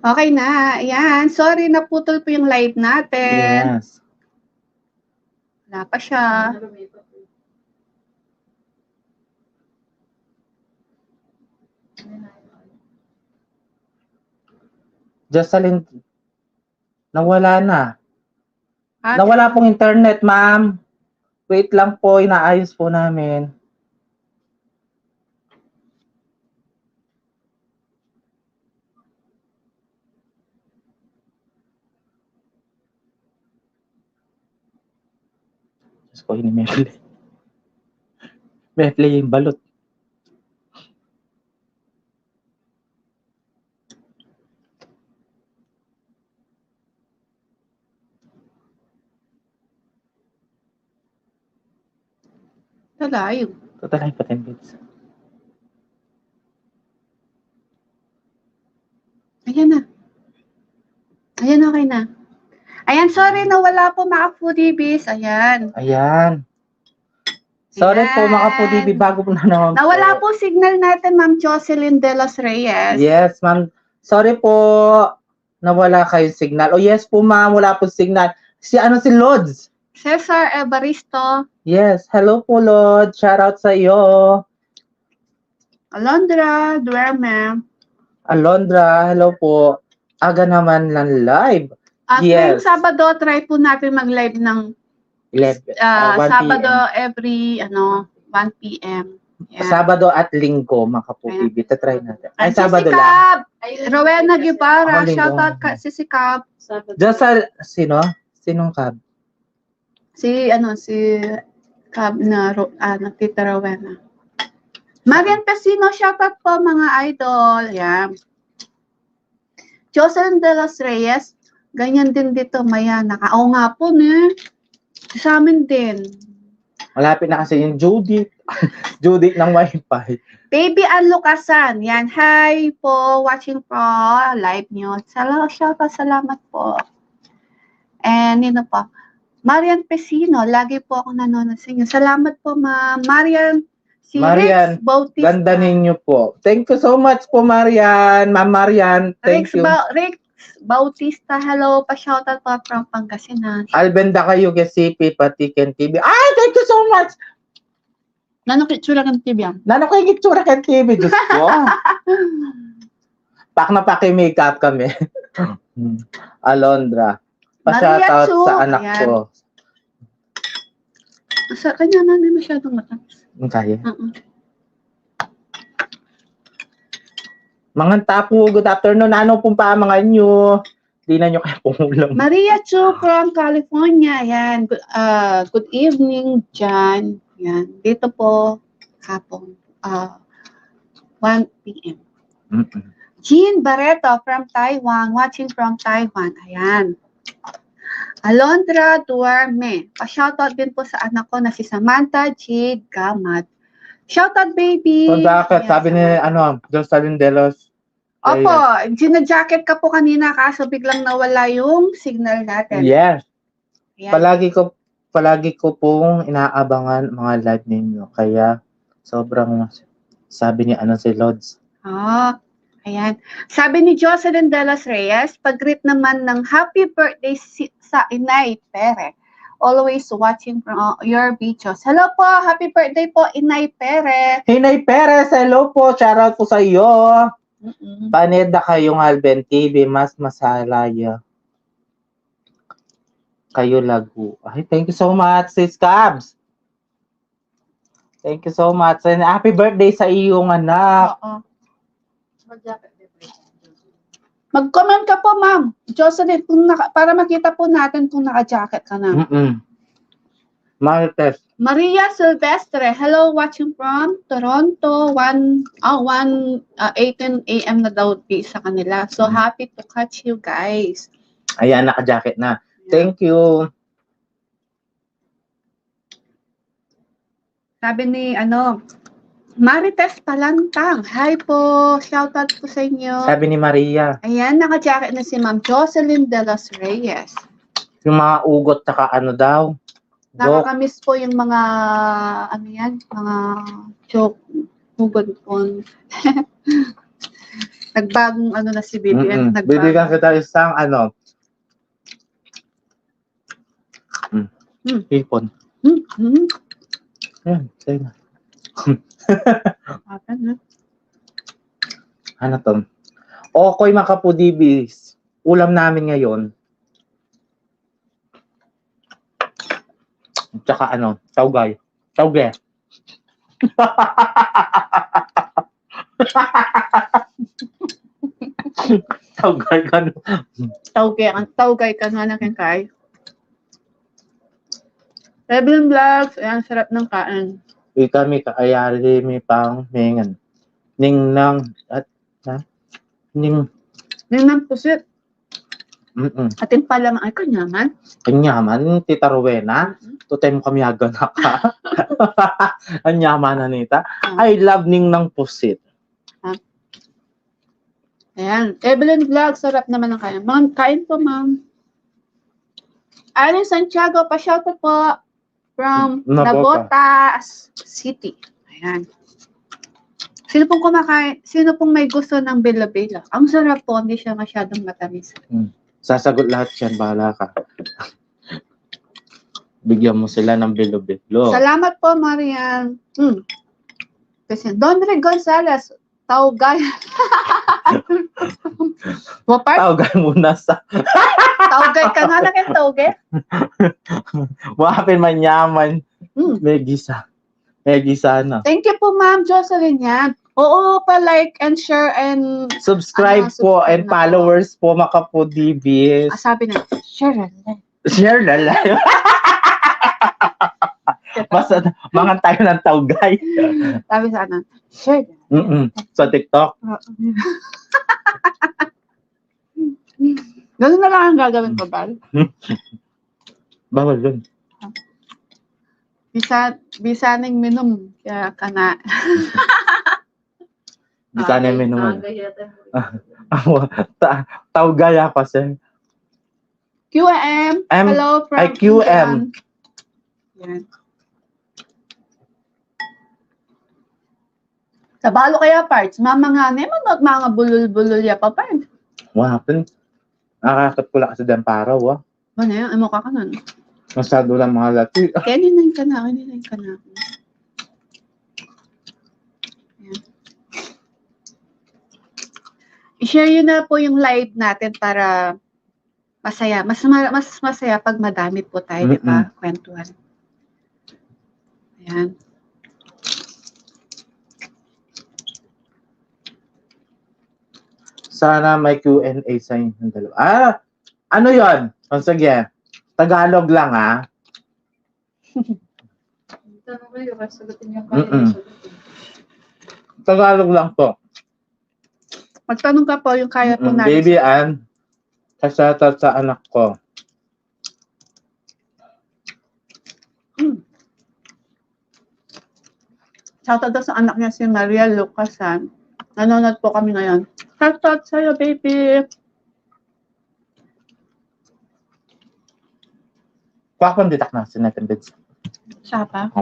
Okay na. Ayan. Sorry, naputol po yung live natin. Yes. Wala pa siya. Jocelyn, nawala na. At, Nawala pong internet, ma'am. Wait lang po, inaayos po namin. Diyos ko, ini Mefle. Mefle yung balot. Talayo. Total pa 10 bits. Ayan na. Ayan, okay na. Ayan, sorry, nawala po mga foodies. Ayan. Ayan. Sorry Ayan. po mga Pudibi, bago po na naman Nawala po signal natin, Ma'am Jocelyn de los Reyes. Yes, ma'am. Sorry po, nawala kayong signal. Oh yes po ma'am, wala po signal. Si Lods? Cesar Evaristo. Yes, hello po Lord. Shout out sa iyo. Alondra Duerme. Alondra, hello po. Aga naman ng live. At Yes. ngayong Sabado, try po natin mag-live ng 1 Sabado every 1 p.m. Yeah. Sabado at Linggo, mga Pudibi. Try natin. Ay, At Sabado si lang. Cab, Rowena Guevara, Linggo. shoutout si Cab. Just sino? Sinong Cab? Si Cab na Tita Rowena. Marian Pesino, shoutout po mga idol. Yan. Jocelyn de los Reyes, ganyan din dito, maya. Oo nga po, ne. Sa amin din. Malapit na kasi yung Judith. Judith ng Wi-Fi. Baby Ann Lucasan, yan. Hi po, watching po, live nyo. Salamat po. And yun po. Marian Pesino, lagi po ako nanonood sa inyo. Salamat po, Ma'am. Marian, si Marian, Rex Bautista. ganda ninyo po. Thank you so much po, Marian. Ma'am Marian, thank you. Rex Bautista, hello. Pa-shoutout po from Pangasinan. Albenda kayo kasi pati Ken TV. Ay, thank you so much. Nanokitsura kang TV yan. Nano kayo gitsura Ken TV, Diyos ko. Pak na paki-makeup kami. Alondra. Pa-shoutout sa anak ayan. ko. Sa kanya na, hindi masyadong mataas. Kaya? Mga tapo, good afternoon. Ano pong paamangan nyo? Hindi na nyo kayo pumulang. Maria Chu from California. Yan. Good evening, John. Yan. Dito po, hapon. 1 p.m. Jean Barreto from Taiwan. Watching from Taiwan. Ayan. Alondra Duarme. Pa-shoutout din po sa anak ko na si Samantha Jade Gamat. Shoutout, baby. So, bakit? Sabi ni, Jocelyn de los Opo, gina-jacket ka po kanina kaso biglang nawala yung signal natin. Yes. Ayan. Palagi ko pong inaabangan mga live ninyo. Kaya, sobrang sabi ni si Lods. Ayan. Sabi ni Jocelyn de los Reyes, pag-greet naman ng happy birthday sa Inay Pere. Always watching from your videos. Hello po, happy birthday po, Inay Pere. Inay Pere, hello po. Shoutout po sa iyo. Paneda kayong Alben TV, mas masalaya. Kayo lagu. Ay, thank you so much, sis Cabs. Thank you so much. And happy birthday sa iyong anak. Oo. Mag-comment ka po, ma'am. Jocelyn, para makita po natin kung naka-jacket ka na. Marites. Maria Silvestre, hello, watching from Toronto. 18 a.m. na daw sa kanila. So, happy to catch you guys. Ayan, naka-jacket na. Thank you. Sabi ni, Marites Palantang. Hi po. Shoutout po sa inyo. Sabi ni Maria. Ayan, naka-jacket na si Ma'am Jocelyn de los Reyes. Yung mga ugot taka daw. Nakakamiss po yung mga, mga joke, hugot po. Nagbagong ano na si BBM. Bibigyan kita isang hipon. Yan, sa'yo na. Ano to? Okoy mga kapudibis. Ulam namin ngayon. Tsaka taugay. Tauge. Taugay ka no. Taugay ka na kay. Rebel Vlogs, ayan, sarap ng kain. Kami kaayari may pang mengan. Ningnang at ning Nang pusit. Atin pala ay kanyaman. Kanyaman, Tita Rowena. Tutay mo kami aga na ka. Anyaman na nita. I love ningnang pusit. Ayan. Evelyn Vlog, sarap naman ang kain. Mga kain po, ma'am. Alin Santiago, pa-shoutout po from Navotas City. Ayan. Sino pong may gusto ng bilo-bilo? Ang sarap po, hindi siya masyadong matamis. Sasagot lahat yan, bahala ka. Bigyan mo sila ng bilo-bilo. Salamat po, Marian. Kasi Donre Gonzalez, Taugay. Taugay muna sa... Taugay ka nga na kayo, Taugay? Wapin manyaman. May gisa. May gisa na. Thank you po, Ma'am Jocelyn yan. Oo, pa-like and share and... Subscribe po and followers po, mga kapudibis. Sabi na, share na lang. Share na lang. Basta mga tayo ng taugay. Sabi sana, share na. Sa TikTok. Ganun na lang ang gagawin ko, Bal. Bawal yun. Bisaning minum. Kaya ka na. Bisaning minum. Taugay ako siya. QM. Hello from QM. Yan. Sa balo kaya parts, mamangane mo mga bulol-bulol ya pa parts. Wapin. Nakakot ko lang kasi din paraw. Ano yan? Ay mukha ka nun. Masyado lang mga lati. Kaninayin ka na. I-share yun na po yung live natin para masaya. Mas masaya pag madami po tayo, di ba? Kwentuhan. Ayan. Sana may Q&A sa inyong dalawa. Ano yun? Once again, Tagalog lang Tagalog lang po. Magtanong ka po yung kaya po natin. Baby Ann, kasyatat sa anak ko. Shoutout sa anak niya si Maria Lucasan. Nanonood po kami ngayon. Shoutout sa'yo, baby. Kuha akong ditak na sinatin beds. Siya pa?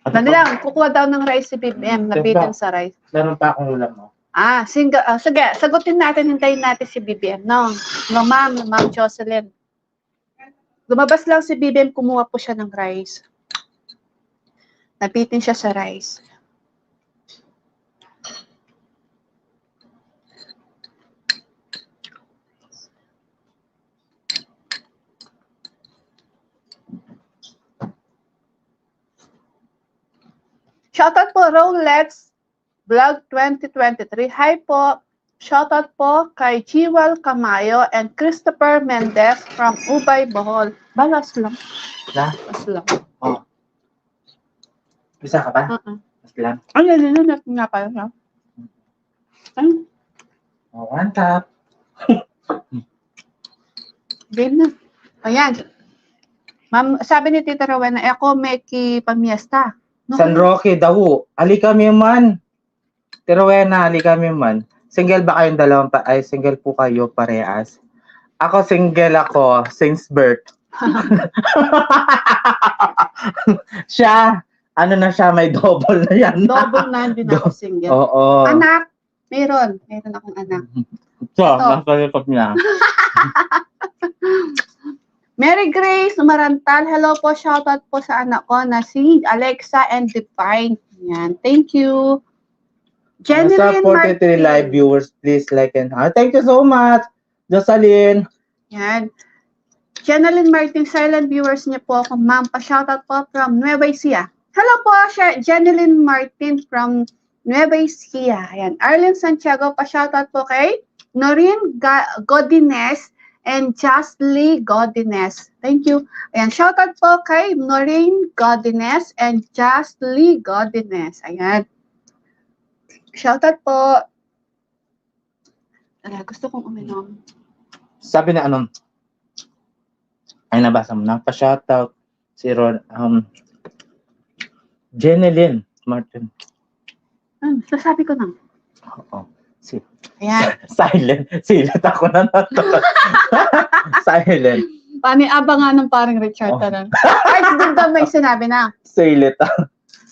Dali lang, kukuha daw ng rice si BBM. Napitin sa rice. Meron pa akong ulam mo. Sige, sagutin natin, hintayin natin si BBM. No, ma'am Jocelyn. Lumabas lang si BBM, kumuha po siya ng rice. Napitin siya sa rice. Shoutout po, Rolex Vlog 2023. Hi po. Shoutout po kay Chiwal Camayo and Christopher Mendez from Ubay, Bohol. Balas lang. Balas lang. Oh. Bisa ka pa? Balas lang. Ay, nalinunat nga pa yun. One tap. Game na. Ayan. Ma'am, sabi ni Tita Rowena, ako may pamiesta. No? San Roque daw. Ali kami man. Rowena, ali kami man. Single ba kayong dalawang ay single po kayo parehas? Ako single ako since birth. Siya, ano na siya, may double na yan. Double na, hindi na ako single. Oo. Anak, Meron akong anak. So, Ito. nasa likod niya. Mary Grace Marantal, hello po, shoutout po sa anak ko na si Alexa and Divine. Yan, thank you. Jeneline Sa 43 live Martin. viewers, please like and thank you so much, Jocelyn. Yan. Jeneline Martin, silent viewers niya po ako, ma'am. Pa-shoutout po from Nueva Ecija. Hello po, Jeneline Martin from Nueva Ecija. Ayan. Arlen Santiago, pa-shoutout po kay Noreen Godines and Justly Godines. Thank you. Ayan. Shoutout po kay Noreen Godines and Justly Godines. Ayan. Shoutout po. Gusto kong uminom. Sabi na ay nabasa mo na, pa-shoutout si Jeneline Martin. Sasabi ko na. Oo. Ayan. Silent ako na nato. Silent. Paniaba nga ng parang Richard. Ay, din daw may sinabi na. Silent.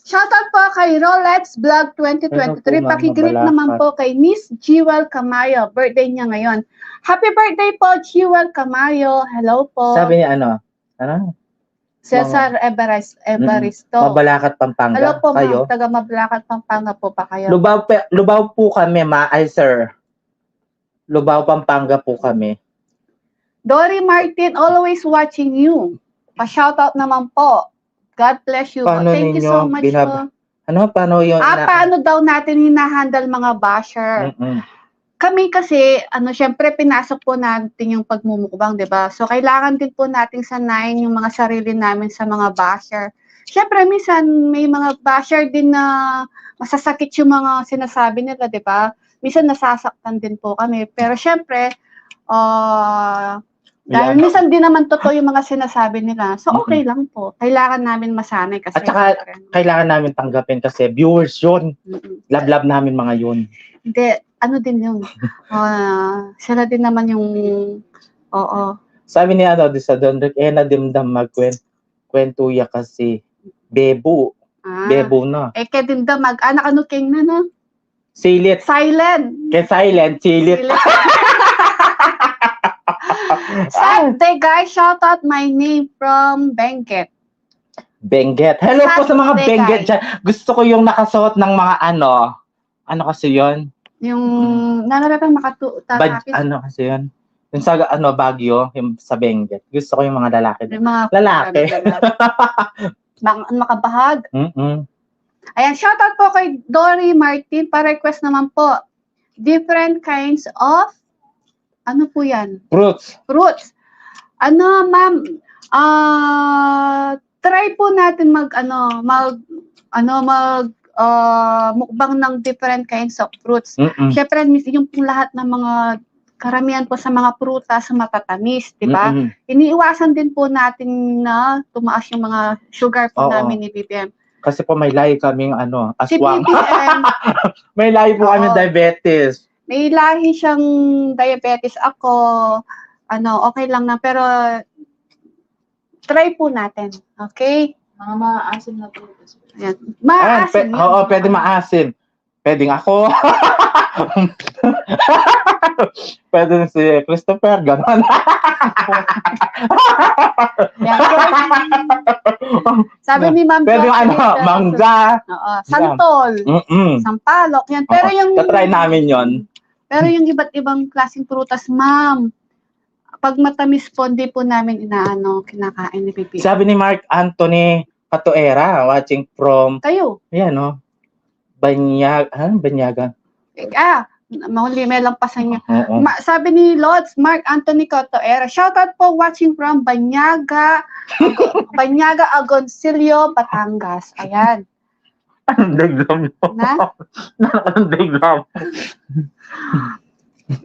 Shoutout po kay Rolex Vlog 2023. Pakigreet naman po kay Miss Jewel Camayo. Birthday niya ngayon. Happy birthday po, Jewel Camayo. Hello po. Sabi niya Cesar Evaristo. Mabalacat, Pampanga. Hello po, kayo? ma'am. Taga Mabalacat, Pampanga po pa kayo. Lubao po kami, sir. Lubao, Pampanga po kami. Dory Martin, always watching you. Pa-shoutout naman po. God bless you. Paano Thank you so much po. Paano yun? Paano daw natin hinahandle mga basher? Kami kasi, syempre pinasok po natin yung pagmumukbang, di ba? So, kailangan din po nating sanayin yung mga sarili namin sa mga basher. Syempre, minsan may mga basher din na masasakit yung mga sinasabi nila, di ba? Minsan nasasaktan din po kami. Pero syempre, dahil minsan din naman totoo yung mga sinasabi nila. So, okay lang po. Kailangan namin masanay kasi. At saka, kailangan namin tanggapin kasi viewers yun. Love namin mga yun. Hindi, din yun. Sila din naman yung, Sabi ni sa Don Rick, nadimdam magkwentuya kasi. Bebo. Bebo na. Kaya din daw mag-anak king na, no? Silent. Kaya silent, silit. Saturday, guys, shout out my name from Benguet. Hello po sa mga Benguet dyan. Gusto ko yung nakasuot ng mga ano kasi yun? Yung nangarapang ano kasi yun? Yung sa Baguio, yung sa Benguet. Gusto ko yung mga lalaki. Yung mga lalaki. Makabahag. Ayan, shout out po kay Dory Martin. Pa-request naman po. Different kinds of ano po yan? Fruits. Ma'am, try po natin mukbang ng different kinds of fruits. Syempre, yung lahat ng mga karamihan po sa mga prutas matatamis, di ba? Iniiwasan din po natin na tumaas yung mga sugar po namin ni BBM. Kasi po may lahi kaming aswang. Si BBM, may lahi po kami diabetes. May lahi siyang diabetes. Ako, okay lang na. Pero, try po natin. Okay? Mga maasim na prutas. Ayan. Maasim. Oo, pwede maasim. Pwedeng ako. Pwede si Christopher. Ganon. Sabi ni Ma'am pwede mangga. Santol. Sampalok. Yan. Pero tatry namin yon. Pero yung iba't ibang klaseng prutas, ma'am, pag matamis po, hindi po namin kinakain ni Pipi. Sabi ni Mark Anthony Catoera, watching from... Kayo? Yan, no? Banyaga. May lampasan niya. Sabi ni Lods, Mark Anthony Catoera, shoutout po watching from Banyaga, Agoncillo, Batangas. Ayan. Anong deglam mo? Anong deglam?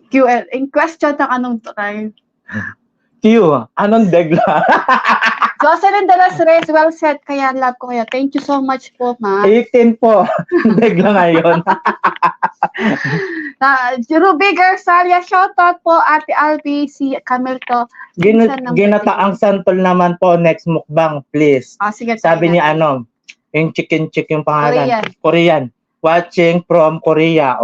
QL, in question ng anong try. Anong deglam? Jocelyn de las Reyes, well said. Kaya love ko kayo. Thank you so much po, ma'am. 18 po. Degla ngayon. Ruby Garzalia, shoutout po, Ate Albi, si Camilto. Ginataang santol naman po, next mukbang, please. Sige. Sabi ni yung chicken yung pangalan. Korean. Watching from Korea.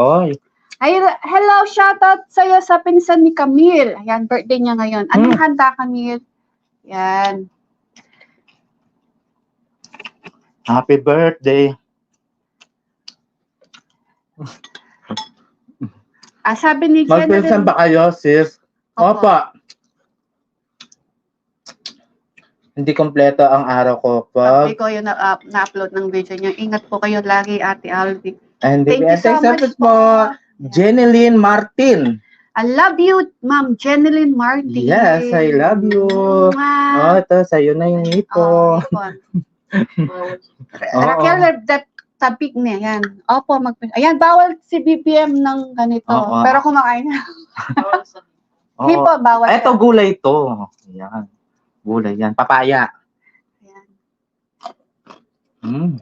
Ay, hello, shoutout sa'yo sa pinsan ni Camille. Ayan, birthday niya ngayon. Anong handa, Camille? Yan. Happy birthday. Sabi ni Magpinsan ba kayo, sis? Opo. Opo. Hindi kompleto ang araw ko pag... Hindi ko yung na-upload ng video niya. Ingat po kayo lagi, Ate Alvi. And Thank you so much po. Jeneline Martin. I love you, Ma'am Jeneline Martin. Yes, I love you. Mwah. Ito, sa'yo na yung ito. Ipon. Raquel, tabig niya, yan. Opo, ayan, bawal si BBM ng ganito. Oo. Pero kumakain na. Hindi Oo. po, bawal. Ito, gulay to. Yan. Gulay yan. Papaya. Ayan. Mm.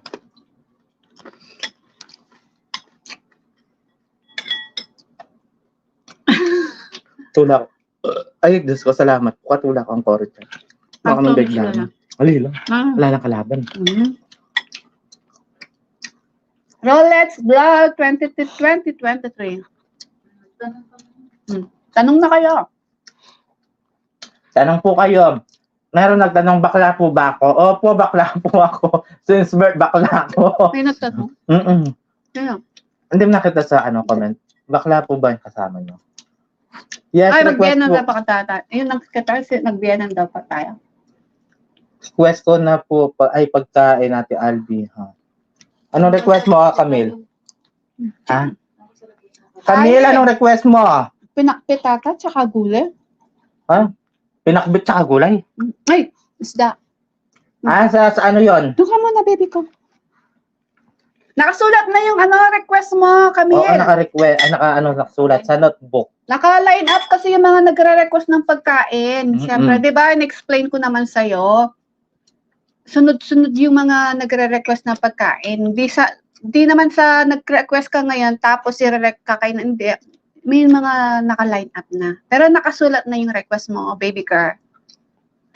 Tulak. Ay, Diyos ko, salamat. Katulak ang koro dyan. Baka Ang bigla tulak na. Alila. Ah. Wala nang kalaban. Rolex Vlog 2023. Tanong na kayo. Tanong po kayo. Meron nagtanong, bakla po ba ako? Opo, bakla po ako. Since birth, bakla ako. May nagtanong. Sino? Hindi mo nakita sa comment. Bakla po ba yung kasama nyo? Yes, Ay, request magbiyanan po. na pa katata. Ayun, nagbiyanan daw pa tayo. Request ko na po ay pagkain natin, Albi. Ha? Anong request mo, Camille? Ha? Camille, anong request mo? Pinakpit ata, tsaka gulay. Ha? Pinakbit tsaka gulay? Ay, isda. Sa ano yon? Doon ka muna, baby ko. Nakasulat na yung request mo, Camille. Oo, nakasulat sa notebook. Naka-line up kasi yung mga nagre-request ng pagkain. Siyempre, di ba, in-explain ko naman sa'yo. Sunod-sunod yung mga nagre-request ng pagkain. Di naman sa nag-request ka ngayon, tapos kakain na, hindi. May mga naka-line up na. Pero nakasulat na yung request mo, baby girl.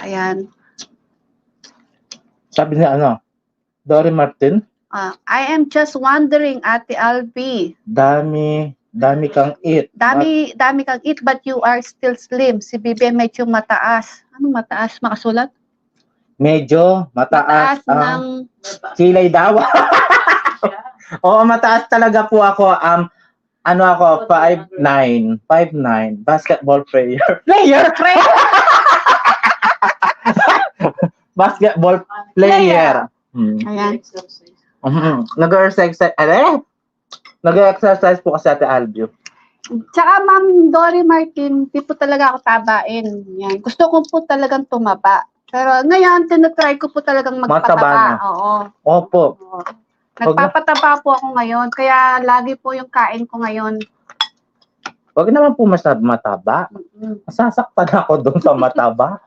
Ayan. Sabi niya Dory Martin? I am just wondering, Ate Albi. Dami kang eat. Dami kang eat, but you are still slim. Si BBM medyo mataas. Anong mataas? Makasulat? Medyo mataas ng... Kilay daw. Oo, mataas talaga po ako. 5'9". Basketball player. Basketball player. Ayan. Nag-exercise po kasi Ate Albio. Tsaka Ma'am Dory Martin, di po talaga ako tabain. Yan. Gusto ko po talagang tumaba. Pero ngayon, tinatry ko po talagang magpataba. Mataba na. Oo. Opo. Oo. Nagpapataba po ako ngayon. Kaya lagi po yung kain ko ngayon. Huwag naman po mataba. Masasaktan ako doon sa mataba.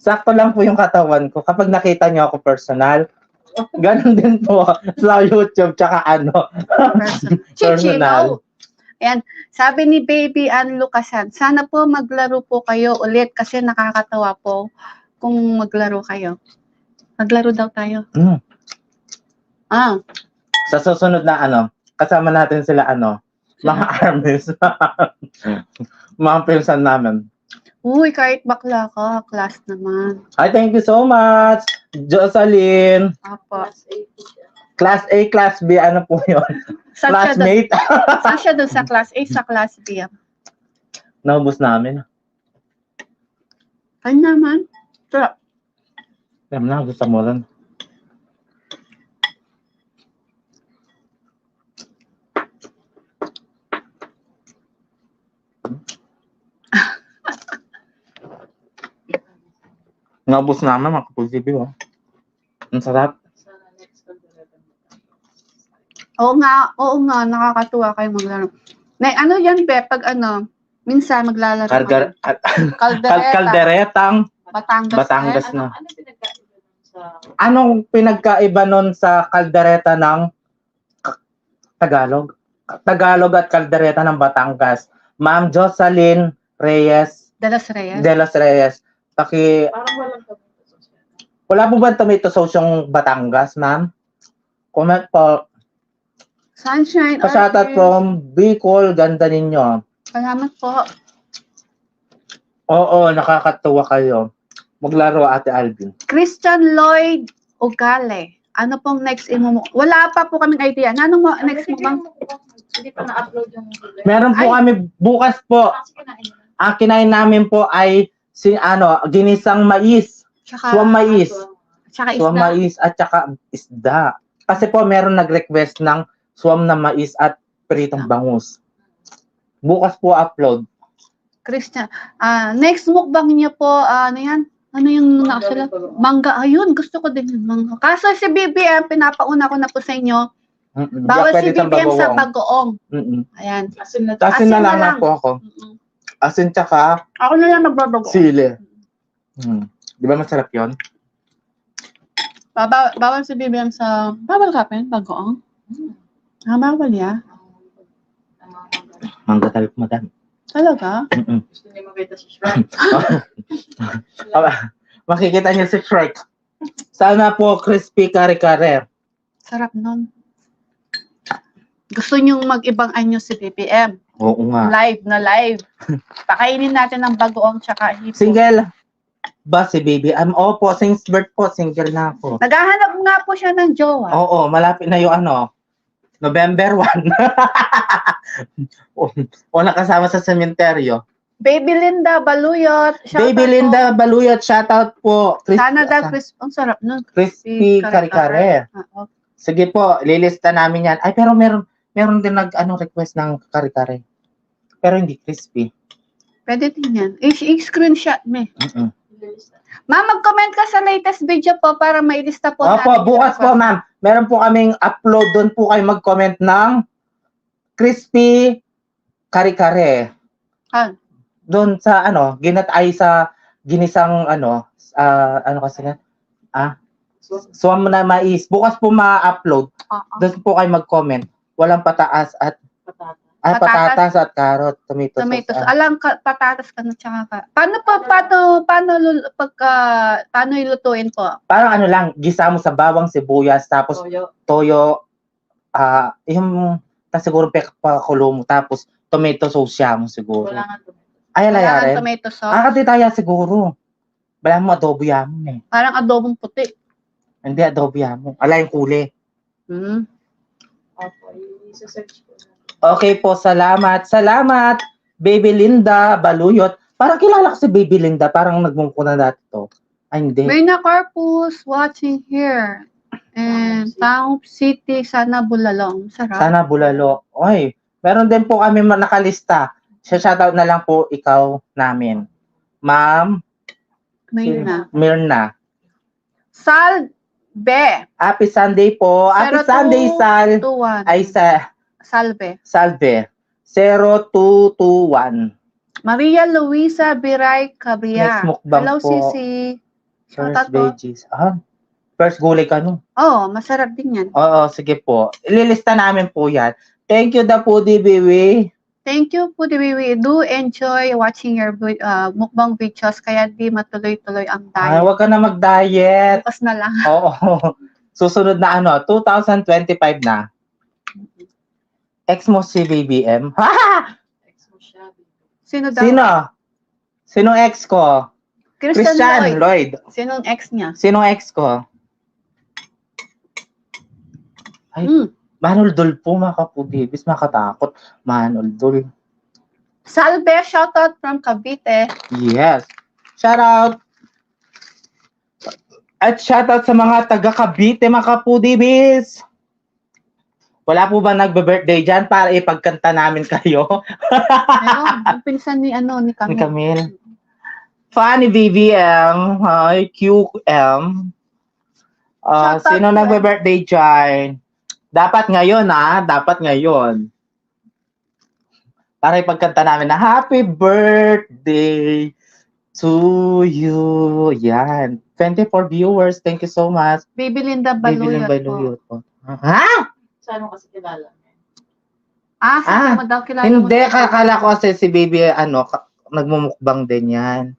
Sakto lang po yung katawan ko. Kapag nakita niyo ako personal, ganun din po sa YouTube tsaka personal. Ayan, sabi ni Baby Ann Lucasan, sana po maglaro po kayo ulit kasi nakakatawa po kung maglaro kayo. Maglaro daw tayo. Sa susunod na kasama natin sila mga armies. Mga pinsan namin. Uy, kahit bakla ka, class naman. Hi, thank you so much, Jocelyn. Apo. Class A, Class B, ano po yun? Classmate. Saan siya doon sa class A, sa class B? Naubos namin. Ay naman. Sarap. Alam na, gusto mo rin. Naubos namin, mga kapag-TV. Ang sarap. Oo nga, nakakatuwa kayo maglaro. Yan, Be, pag minsan maglalaro kayo. Kalderetang Batangas na. Ano pinagkaiba sa... Anong pinagkaiba nun sa kaldereta ng Tagalog? Tagalog at kaldereta ng Batangas. Ma'am Jocelyn Reyes. De Los Reyes. Parang walang tomato sauce. Wala po ba tomato sauce yung Batangas, ma'am? Comment po. Sunshine Pa-shoutout Artist. from Bicol, ganda ninyo. Salamat po. Oo, nakakatuwa kayo. Maglaro, Ate Alvin. Christian Lloyd Ogale. Ano pong next mo? Wala pa po kaming idea. Ano mo next mo bang? Hindi pa na-upload yung video. Meron po kami bukas po. Kasi kinain mo na. Ang kinain namin po ay ginisang mais. Tsaka, Suwang mais. tsaka Suwam isda. mais at saka isda. Kasi po meron nag-request ng suwam na mais at pritong bangus. Bukas po upload. Christian. Next mukbang niya po, ano yan? Ano yung nakasala? Mangga. Ayun, gusto ko din yung mangga. Kaso si BBM, pinapauna ko na po sa inyo. Bawal si BBM sa bagoong. Ayan. Asin na Asin na lang na lang. po ako. Asin tsaka Ako na lang magbabago. sili. Di ba masarap yun? Bawal si BBM sa... Bawal ka pa bagoong? Bawal ya. Mangga talaga madami. Talaga? Gusto niya makita si Shrek. Makikita niyo si Shrek. Sana po crispy kare-kare. Sarap nun. Gusto niyong mag-ibang anyo si BBM. Oo nga. Live na live. Pakainin natin ng bagoong tsaka hipon. Single ba si baby? Opo, since birth po, single na ako. Naghahanap nga po siya ng jowa. Oo, malapit na yung November 1. o nakasama sa sementeryo. Baby Linda Baluyot. Shoutout Baby po. Linda Baluyot, shoutout po. Sana daw ang sarap nun. Crispy kare-kare. Okay. Sige po, lilista namin yan. Ay, pero meron din request ng kare-kare. Pero hindi crispy. Pwede din yan. I-screenshot mo. Mm-mm. Ma'am, mag-comment ka sa latest video po para mailista po Opo, bukas po ma'am. Meron po kaming upload. Doon po kayo mag-comment ng crispy kare-kare. Doon sa sa ginisang kasi nga suwam na mais. Bukas po ma-upload. Doon po kayo mag-comment. Walang pataas at patatas at carrot, tomatoes. Alam ka, patatas ka na tsaka ka. Paano ilutuin po? Parang lang, gisa mo sa bawang sibuyas, tapos toyo, siguro pakulo mo, tapos tomato sauce siya mo siguro. Wala nga tomato. Ay, alayarin. Tomato sauce. Katitaya siguro. Bala mo adobo yamo Parang adobong puti. Hindi, adobo yamo. Ala yung kuli. Opo, i-search ko na. Okay po, salamat. Salamat, Baby Linda Baluyot. Parang kilala ko si Baby Linda. Parang nagmumukha na dati to. Ay, hindi. Mayna Corpus watching here. And Pangup City, Sana Bulalong. Sarap. Sana Bulalo. Oy, meron din po kami nakalista. Shoutout na lang po ikaw namin. Ma'am Mirna. Sal Be. Happy Sunday po. Happy Sunday, Sal. 0221. Ay, Salve. 0221. Maria Luisa Biray Cabria. Next mukbang Hello, po. Sisi. First Shoutout po. veggies. First gulay ka no? Masarap din yan. Oo, sige po. Ililista namin po yan. Thank you, Dapudi Biwi. Thank you po, we do enjoy watching your mukbang videos, kaya di matuloy-tuloy ang Ay, diet. wag ka na mag-diet. Bukas na lang. Oo. Susunod na 2025 na. Ex mo si BBM. Ex mo siya. Sino daw? Sinong ex ko? Christian Lloyd. Lloyd. Sinong ex niya? Sinong ex ko? Ay, Manol Dol po, mga kapudibis, makatakot. Manol Dol. Salve, shoutout from Cavite. Yes. Shoutout. At shoutout sa mga taga Cavite, mga kapudibis. Wala po ba nagbe-birthday dyan para ipagkanta namin kayo? Meron, yung pinsan ni Ni Camille. Camille. Funny BBM. Hi, QM. Shoutout Sino po. nagbe-birthday dyan? Dapat ngayon, dapat ngayon. Para ipagkanta namin na happy birthday to you. Yan. 24 viewers. Thank you so much. Baby Linda Baby Lynn Baluyot po. Baluyot po. Ha? Saan mo kasi kilala? Sabi mo daw, kilala mo. Hindi, kakala ko kasi si Baby, nagmumukbang din yan.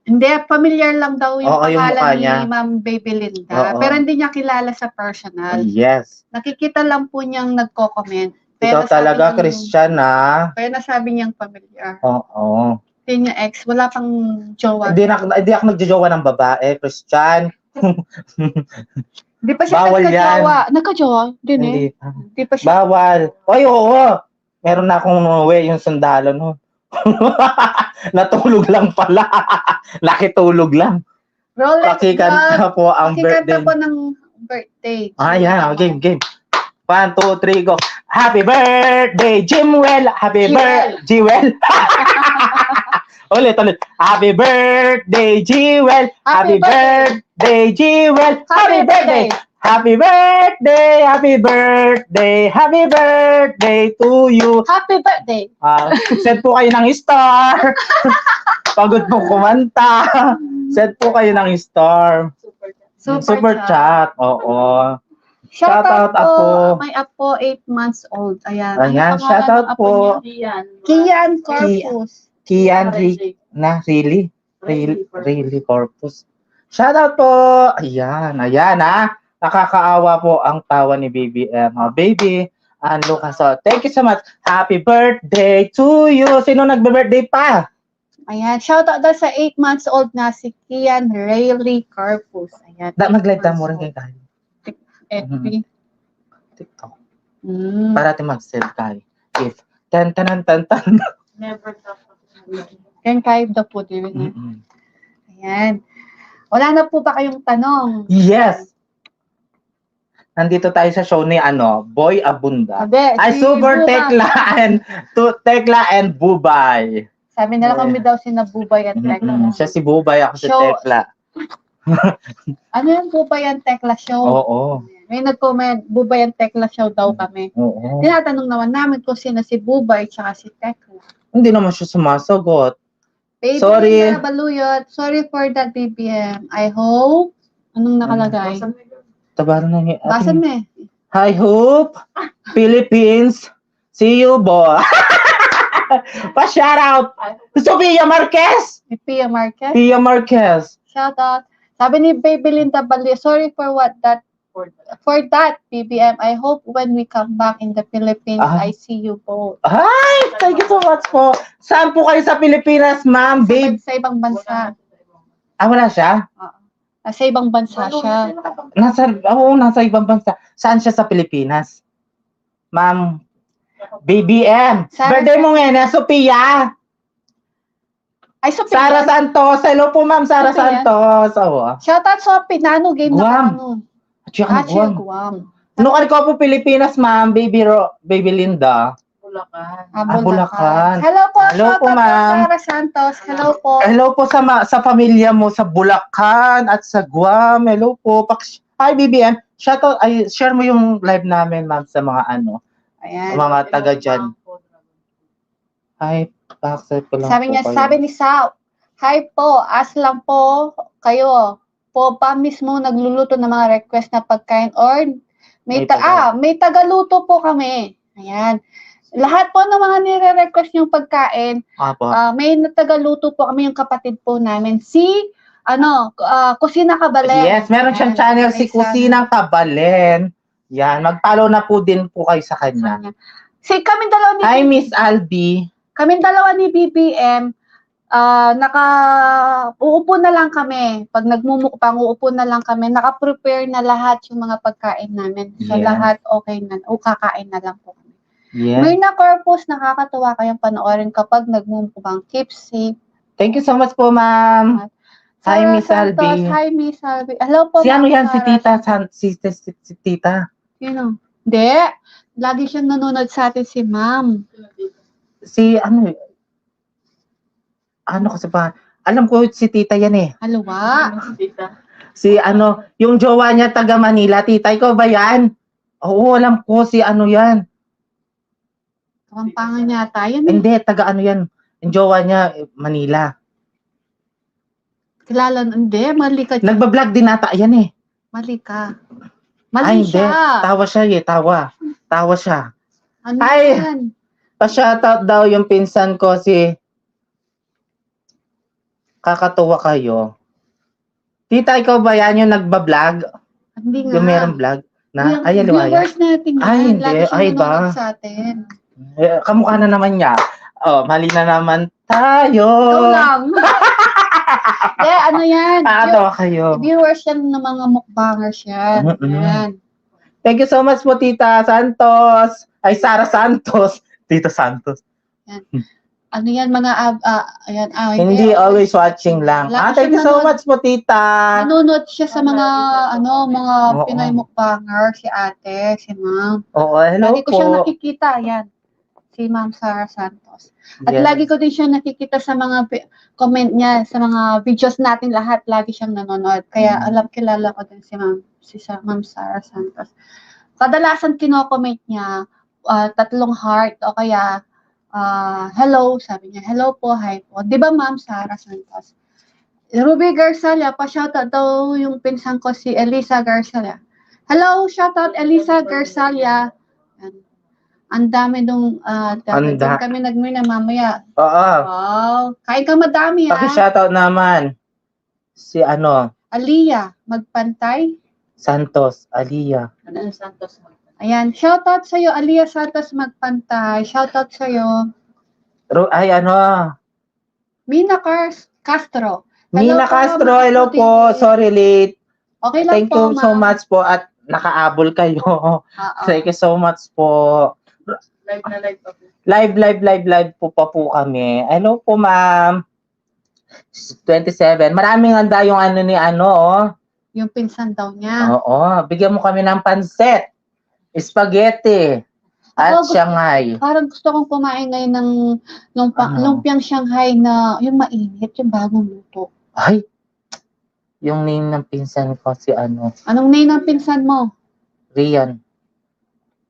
Hindi, familiar lang daw yung Oo, yung mukha pangalan niya. ni Ma'am Baby Linda. Oo. Pero hindi niya kilala sa personal. Yes. Nakikita lang po niyang nagko-comment. Ikaw sabi talaga, niyang- Christian, ah. Kaya nasabi niyang familiar. Oo. Hindi niya ex, wala pang jowa. Hindi ako nagjojowa ng babae, Christian. Hindi pa siya Bawal nagka-jowa. Nagka-jowa? Hindi eh. Hindi. Hindi pa siya. Bawal. Oy, oo. Meron na akong uwi, yung sundalo no. Natulog lang pala. Nakitulog lang. Rolex Pakikanta po ang Pakikanta birthday. po ng birthday. Yan. Game. 1, 2, 3, go. Happy birthday, Jimwell. Happy birthday, Jewel. Ulit. Happy birthday, Jewel. Happy birthday, Jewel. Happy birthday. Happy birthday, happy birthday, happy birthday to you. Happy birthday. Send po kayo ng star. Pagod po kumanta. Send po kayo ng star. Super chat. Oo. Shout Shoutout out po. ako. May apo, 8 months old. Ayan. Ayan, Ano pangalan shoutout ng apo po. niya? Kian Corpus. Kian, really? Really Corpus. Shoutout po. Ayan ah. Nakakaawa po ang tawa ni BBM. Baby, Lucas. So, thank you so much. Happy birthday to you. Sino nagbe-birthday pa? Ayan. Shout out daw sa 8 months old na si Kian Rayleigh Corpus. Ayan. Mag-live mo rin kayo. FB. TikTok. Mm. Para natin mag-send kayo. If, tan. Never talk. Yan kahit daw po, di ba? Ayan. Wala na po ba kayong tanong? Yes. Nandito tayo sa show ni Boy Abunda. Sabi, Ay, si super Buba. Tekla and Bubay. Sabi nila kami daw si Nabubay at Tekla. Siya si Bubay, ako si Show. Tekla. Ano yung Bubay and Tekla show? Oo. May nag-comment, Bubay and Tekla show daw kami. Oo. Tinatanong naman namin kung sino si Bubay at si Tekla. Hindi naman siya sumasagot. Baby Sorry. Linda Baluyot, sorry for that BBM. I hope, anong nakalagay? Tabaran na niya. Basan mo eh. I hope Philippines see you, boy. Pa-shout out. Sophia Marquez. Si Pia Marquez. Pia Marquez. Shout out. Sabi ni Baby Linda Baluyot, sorry for that BBM. I hope when we come back in the Philippines, I see you both. Hi! Thank you so much po. Saan po kayo sa Pilipinas, ma'am, babe? Sa ibang bansa. Wala siya? Sa ibang bansa siya. Nasa ibang bansa. Saan siya sa Pilipinas? Ma'am, BBM. Birthday mo ngayon, Sophia. Ay, Sophia. Sara Santos. Hello po, ma'am, Sara Sophia. Santos. Shout out Sophie. Nano game Guam. na Guam. Nukal ko po Pilipinas, ma'am, baby Linda. Bulacan. Bulacan. Hello po, Hello shout po, out ma'am. Sara Santos. Hello po. Hello po sa pamilya mo sa Bulacan at sa Guam. Hello po. Hi, BBM. Share mo yung live namin, ma'am, sa mga Ayan. mga taga dyan. Hi, accept ko lang Sabi po niya, kayo. sabi ni Sao, hi po, as lang po kayo. Po pa mismo nagluluto ng mga request na pagkain or may tagaluto po kami. Ayan. Lahat po ng mga nire-request yung pagkain, Apo. may natagaluto po kami yung kapatid po namin. Si, Kusina Kabalen. Yes, meron siyang Ayan, channel, si may Kusinang Kabalen. Yan, mag-follow na po din po kayo sa kanya. kaming dalawa ni Hi, Miss Albi. Kaming dalawa ni BBM, uupo na lang kami. Pag nagmumukbang, uupo na lang kami. Naka-prepare na lahat yung mga pagkain namin. So, Yes. lahat okay na. O, kakain na lang po kami. Yes. Myrna Corpus, nakakatuwa kayong panoorin kapag nagmumukbang. Keep safe. Thank you so much po, ma'am. Hi, Sarah Miss Santos, Albi. Hi, Miss Albi. Hello po, Si ano Ma'am yan? Si Sarah. Tita? Si Tita? Hindi. Lagi siyang nanonood sa atin si Ma'am. Si kasi pa, alam ko si Tita yan eh. Halawa. Si yung jowa niya taga Manila. Tita, ikaw ba yan? Oo, alam ko si yan. Kampangan yata. Yan eh. Hindi, taga yan. Yung jowa niya, Manila. Kilala, hindi. Mali ka. Nagbablog din ata yan eh. Mali ka. Ay, Mali hindi. siya. Tawa siya eh, tawa siya. Ano Ay! yan? Pa-shoutout daw yung pinsan ko si Kakatuwa kayo. Tita, ikaw ba yan yung nagbablog? Hindi nga. Yung merong vlog? Yung Ay, aliwaya. viewers natin yan. Ay, hindi. Lagi siyang Ay, ba? nanonood sa atin. Kamukha na naman niya. Oh, mali na naman tayo. Ikaw lang. Hindi, ano yan? Kakatawa kayo. Viewers yan ng mga mukbangers yan. Mm-mm. Yan. Thank you so much po, Tita Santos. Ay, Sara Santos. Tita Santos. Ano yan, mga, ayan, Hindi always watching lang. Lagi Thank you siyang so much po, Tita. nanonood siya sa mga, mga Oo. Pinoy mukbanger, si ate, si ma'am. Oo, hello Lagi ko po. siyang nakikita, yan. Si Ma'am Sara Santos. At Yes. lagi ko din siya nakikita sa mga comment niya, sa mga videos natin lahat, lagi siyang nanonood. Kaya kilala ko din si Ma'am Sara Santos. Kadalasan kino-comment niya, 3 heart o kaya hello, sabi niya, hello po, hi po. Di ba Ma'am Sara Santos? Ruby Garzalia, pa-shoutout daw yung pinsan ko si Elisa Garzalia. Hello, shoutout Elisa Garzalia. Ang dami nung kami nagmina mamaya. Oo. Wow, kain ka madami ha. Paki-shoutout naman. Si Aliyah Magpantay. Santos, Aliyah. Ano Santos? Ayan, shoutout sa iyo Aliyah Santos Magpantay. Shoutout sa iyo. Ay, Mina Castro. Mina po, Castro, Ma'am hello Puti. po. Sorry late. Okay lang Thank po, you so ma'am. much po at nakaabol kayo. Oo. Thank you so much po. Live na live pa po. Live po pa po kami. Hello po, ma'am. 27. Maraming handa yung ni Yung pinsan daw niya. Oo. Bigyan mo kami ng pansit, spaghetti, at Ako, Shanghai. Parang gusto kong kumain ngayon ng lumpiang Shanghai na yung mainit, yung bagong luto. Ay, yung name ng pinsan ko si Anong name ng pinsan mo? Rian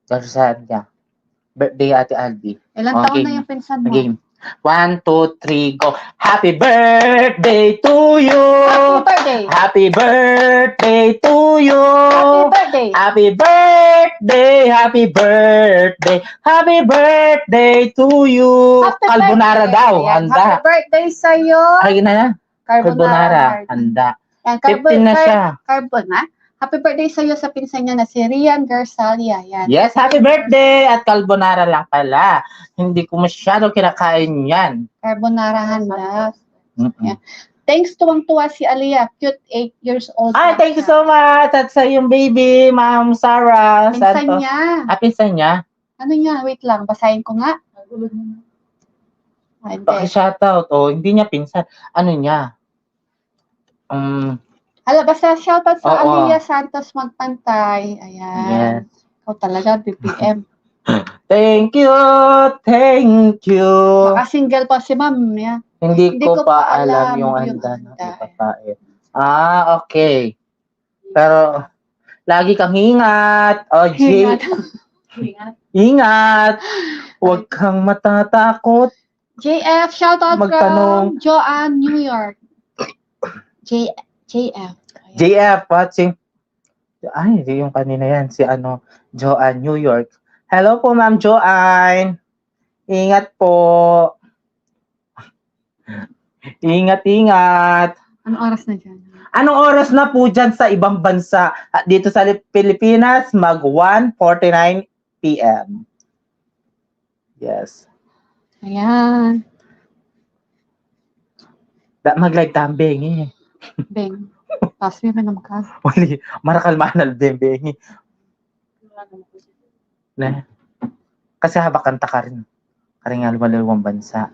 Garzalia. Birthday Ate Albi. Ilang taon Okay. na yung pinsan mo? Game. 1, 2, 3, go. Happy birthday to you. Happy birthday! Happy birthday to you. Happy birthday! Happy birthday, happy birthday, happy birthday to you. Happy Carbonara birthday. daw, Ayan, handa. Happy birthday sa'yo! Ay na, carbonara, handa. Ayan, 15 na siya. Happy birthday sa'yo sa pinsan niya na si Rian Garzalia. Yan. Yes, happy birthday at carbonara lang pala. Hindi ko masyado kinakain yan. Carbonara handa. Mm-mm. Thanks, tuwang-tuwa si Aliyah. Cute, 8 years old. Ay, na thank you siya. so much. At sa yung baby, Ma'am Sarah Pinsan Santos. niya. Pinsan niya? Ano niya? Wait lang, basahin ko nga. Hindi. Paki-shoutout. Oh, hindi niya pinsan. Ano niya? Hala, basta shoutout sa Oo. Aliyah Santos Magpantay. Ayan. Yes. Ikaw talaga, BPM. Thank you, thank you. Baka single pa si ma'am. Yeah. Hindi ko pa alam yung yung handa ng handa. ipapain. Okay. Pero, lagi kang ingat. O, Ingat. Ingat. Huwag kang matatakot. JF, shoutout Magtanong. from Joanne, New York. JF. Ayan. JF, watching. Ay, yung kanina yan. Si Joanne, New York. Hello po, Ma'am Joanne. Ingat po. Ingat. Anong oras na dyan? Anong oras na po dyan sa ibang bansa? At dito sa Pilipinas, mag 1:49 p.m. Yes. Ayan. Mag-like tambeng eh. Beng. Pass me naman ka. Wali, marakal manal bembeng eh. Ne? Kasi haba kanta ka rin. Karingal walawang bansa.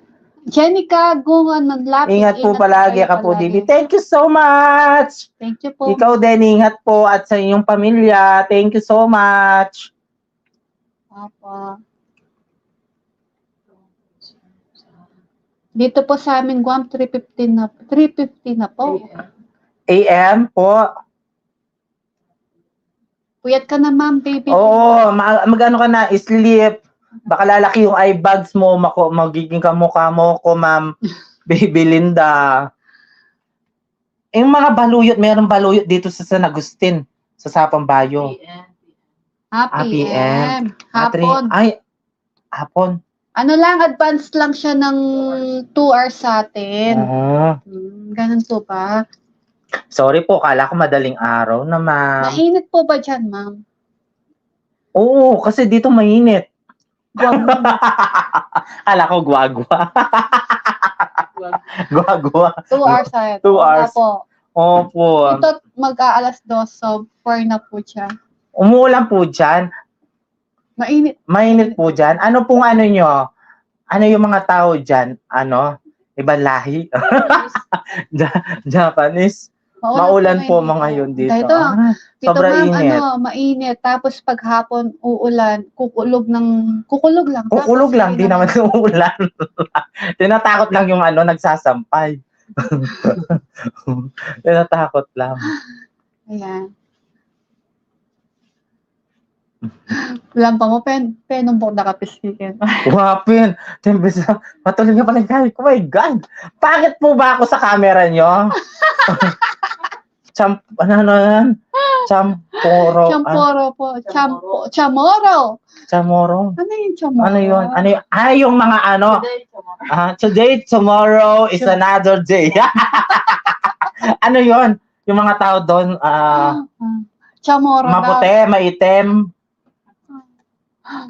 Jenica Gungan ng Lapis. Ingat po palagi kayo ka po, palagi. Dili. Thank you so much. Thank you po. Ikaw din, ingat po at sa inyong pamilya. Thank you so much. Papa. Dito po sa amin, Guam, 3:50 na po. AM po. Puyat ka na, ma'am, baby. Oo, mag-ano ka na, sleep. Baka lalaki yung eye bags mo, magiging kamukha mo ko, Ma'am Baby Linda. Yung mga baluyot, mayroong baluyot dito sa San Agustin, sa Sapambayo. Happy PM. Hapon. Ay, hapon. Ano lang, advance lang siya ng 2 hours sa atin. Oo. Ganun po ba? Sorry po, kala ko madaling araw na, ma'am. Mainit po ba dyan, ma'am? Oo, kasi dito mainit. Guwag mo. Kala ko guwagwa. Guwagwa. 2 hours sa atin. 2 hours. Po. Opo. Ito, mag-aalas 2, so 4 na po siya. Umuulan po dyan. Mainit. Mainit po dyan. Ano pong ano nyo? Ano yung mga tao dyan? Ano? Ibang lahi? Japanese? Maulan po mga yun dito. Dito, dito sobrang ma'am, init. mainit. Tapos pag hapon, uulan, kukulog lang. Kukulog Tapos lang, di naman umuulan. Tinatakot lang yung ano, nagsasampay. Tinatakot lang. Ayan. Lampa mo, penumbok na kapisikin. Wapin. Tembes na. Patuloy nga pala guys. Oh my God. Bakit po ba ako sa camera nyo? Ano yan? Champoro. Champoro po. Chamoro. Chamoro. Ano yung chamoro? Ano yun? Ano yun? Yung mga ano. Today, tomorrow is another day. Ano yun? Yung mga tao doon, Chamoro. maputi, maitim,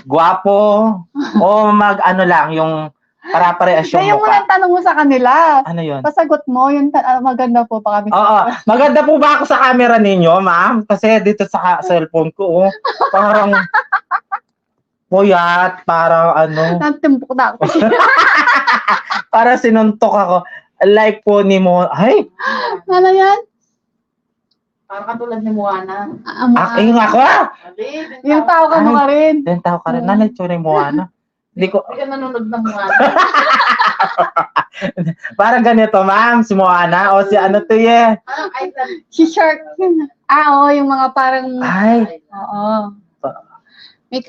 guwapo, o ano lang, yung para-parehas yung Kaya mo mukha. lang tanong mo sa kanila. Ano yun? Pasagot mo, yung maganda po pa kami. Oo. Maganda po ba ako sa camera ninyo, ma'am? Kasi dito sa cellphone ko, parang puyat, parang ano. Nantimbok na ako. Para sinuntok ako. Like po ni mo, ay, Ano yan? Parang katulad ni Moana. yung ako Yung tao ka mo ka rin. Yung tao ka rin. Nanay, tsura mo, ano? Hindi ko, Hindi ka nanonood ng Moana. parang ganito, ma'am, si Moana, o si ano to, Island. Si Shark. Oo, yung mga parang... Ay, Oo.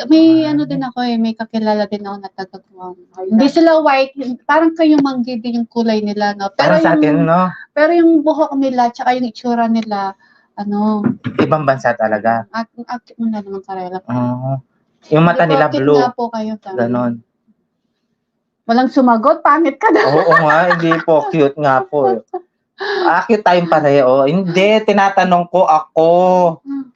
May ano din ako may kakilala din ako na taga-Guam. Hindi sila white, parang kayong manggi din yung kulay nila, no? parang sa atin, no? Pero yung buhok nila, tsaka yung itsura nila, Ibang bansa talaga. active mo na naman karela. Yung mata nila Bakit blue. nga po kayo sabi? Ganon. Walang sumagot, pangit ka daw. Oo nga, hindi po. Cute nga po. Cute tayong pareho. Hindi, tinatanong ko ako.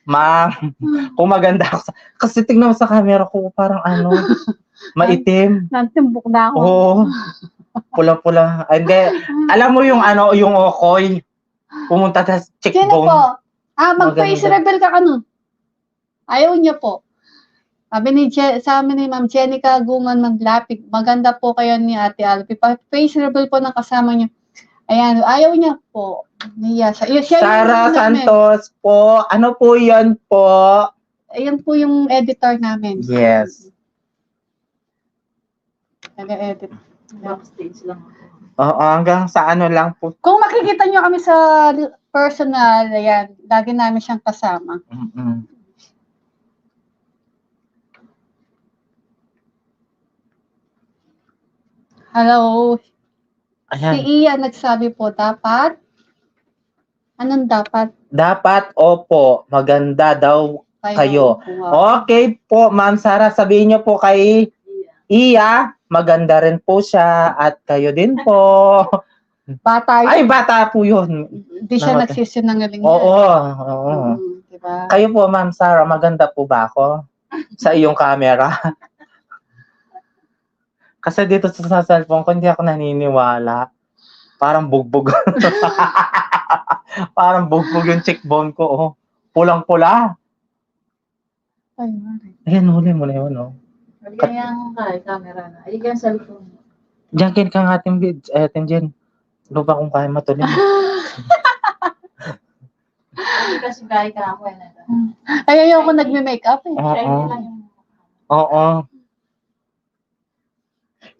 Ma'am, kung maganda ako. Kasi tingnan mo sa camera ko, parang ano, maitim. Nantimbok na ako. Oo. Pula-pula. Hindi. Alam mo yung ano, yung okoy. Pumunta sa Sino cheekbone. po? Mag-face Maganda. reveal ka ano? Ayaw niya po. Sabi sa amin ni Ma'am Jenica Guman Maglapig, maganda po kayo ni Ate Alpi. Face reveal po ng kasama niya. Ayan, ayaw niya po. Niya siya. Sarah Santos po. Ano po yan po? Ayan po yung editor namin. Yes. Nag-edit. Backstage lang ako. Oo, hanggang sa ano lang po. Kung makikita niyo kami sa personal, ayan, lagi namin siyang kasama. Hello. Si Ayan. Ian nagsabi po, dapat? Anong dapat? Dapat, opo, maganda daw kayo. Okay po, Ma'am Sarah, sabihin niyo po kay Iya, maganda rin po siya at kayo din po. Bata yun. Ay, bata po yun. Hindi siya nagsisinungaling. Oo, oo. Diba? Kayo po, Ma'am Sarah, maganda po ba ako sa iyong camera? Kasi dito sa cellphone ko, hindi ako naniniwala. Parang bugbog. Parang bugbog yung cheekbone ko. Oh. Pulang-pula. Ay, Ayan, huli mo na yun. Oh. Halika yung camera na. Halika yung cellphone. Diyan kin kang ating vid. Ayan, Jen. Lupa kung kaya matuloy. Halika si Guy ka ako. Ay, ayoko nagme-makeup eh. Oo.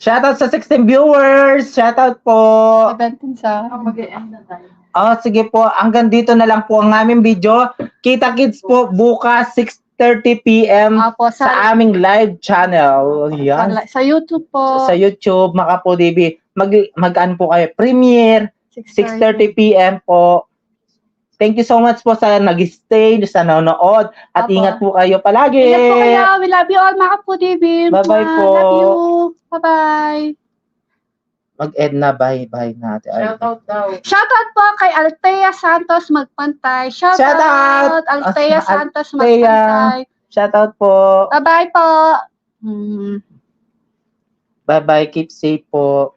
Shoutout sa 16 viewers. Shoutout po. 17 sa... Mag-e-end na tayo. Sige po. Hanggang dito na lang po ang aming video. Kita Kids po bukas 6:30 p.m. Apo, sa aming live channel. Yan. Sa YouTube po. Sa YouTube, Makapo TV. Mag-an po kayo. Premiere 6:30 p.m. po. Thank you so much po sa nag-stay, sa nanonood. At Apo. ingat po kayo palagi. Ingat po kayo. We love you all, Makapo TV. Bye-bye po. Love you. Bye-bye. Mag-end na, bye-bye natin. Shout out daw. Shoutout po kay Althea Santos Magpantay. Shoutout! Shoutout! Althea Santos Magpantay. Shoutout po. Bye-bye po. Hmm. Bye-bye. Keep safe po.